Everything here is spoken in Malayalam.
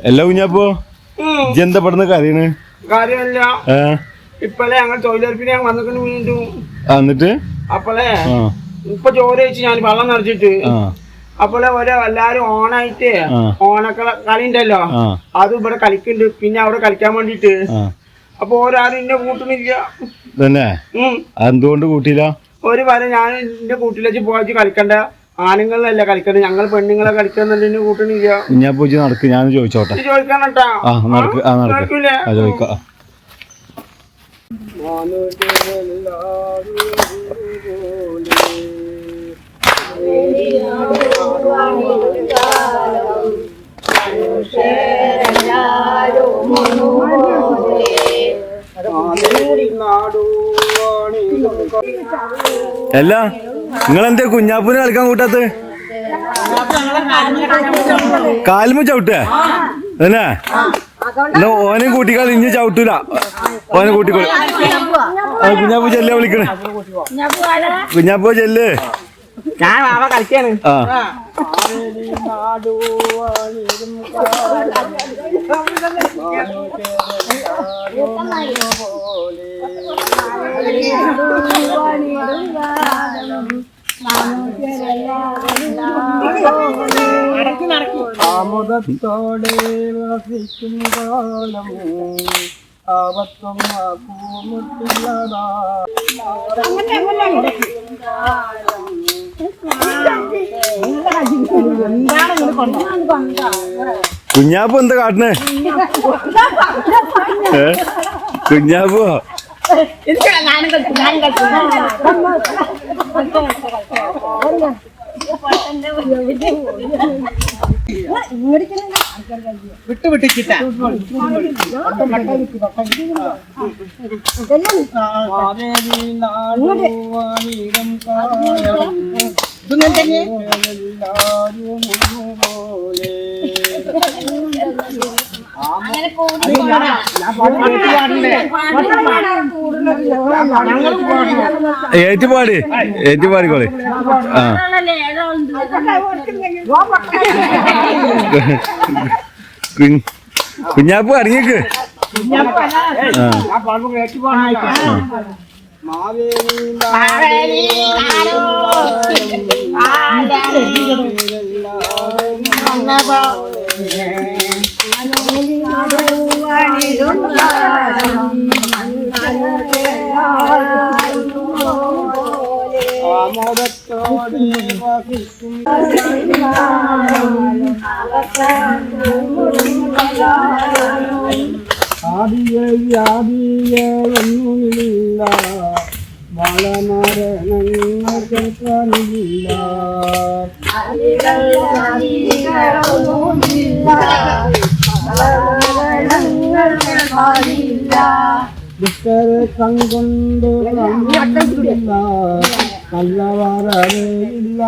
എല്ലാ കുഞ്ഞാപ്പോ എന്താ പെടുന്ന കാര്യമാണ്? കാര്യമല്ല, ഇപ്പളേ ഞങ്ങൾ തൊഴിലുറപ്പിന് ഞാൻ വന്നിട്ട് വീണ്ടും എന്നിട്ട് അപ്പളേ ഇപ്പൊ ചോറ് വെച്ച് ഞാൻ വെള്ളം നിറച്ചിട്ട് അപ്പോളെ എല്ലാരും ഓണായിട്ട് കളി ഉണ്ടല്ലോ, അത് ഇവിടെ കളിക്കുന്നുണ്ട്. പിന്നെ അവിടെ കളിക്കാൻ വേണ്ടിട്ട് അപ്പൊ ഒരാരും എന്നെ കൂട്ടുന്നില്ല തന്നെ. എന്തുകൊണ്ട് കൂട്ടിയില്ല? ഒരു പറ ഞാൻ എന്റെ കൂട്ടിലേക്ക് പോയിട്ട് കളിക്കണ്ട, ആണുങ്ങളല്ല കളിക്കണ്ട, ഞങ്ങൾ പെണ്ണുങ്ങളെ കളിക്കുന്നുണ്ട് കൂട്ടണില്ല. ഞാൻ പോയി നടക്ക്, ഞാൻ ചോദിച്ചോട്ടെ. ചോദിക്കാനട്ടാ നടക്കൂലേ? ചോദിക്കാം. അല്ല, നിങ്ങളെന്താ കുഞ്ഞാപ്പൂനെ കളിക്കാൻ കൂട്ടാത്ത? കാലുമ ചവിട്ടേ തന്നെ? എന്നാ ഓനെ കൂട്ടിക്കാൾ ഇനി ചവിട്ടൂല. ഓനെ കൂട്ടിക്കോളി. കുഞ്ഞാപ്പൂ ചെല്ലേ വിളിക്കണേ. കുഞ്ഞാപ്പൂ ചെല്ല്. കളിക്കാണ്. ആമുദത്തോടെ വസിക്കും കാലം ആപത്തും കൂമുട്ടില്ലതാ. കുഞ്ഞാപ്പൂ എന്താ കാട്ടണേ? കുഞ്ഞാപ്പൂ വിട്ടുവിട്ടിട്ടാ ഏറ്റുപാടി ഏറ്റുപാടിക്കോളി. കുഞ്ഞാപ്പൂ അടങ്ങിക്ക്. ഒന്നുമില്ല, വളമരണങ്ങൾ കേൾക്കാനില്ല. ദുഃഖരെ കൺകൊണ്ട് കണ്ടില്ല, നല്ലവരയില്ല.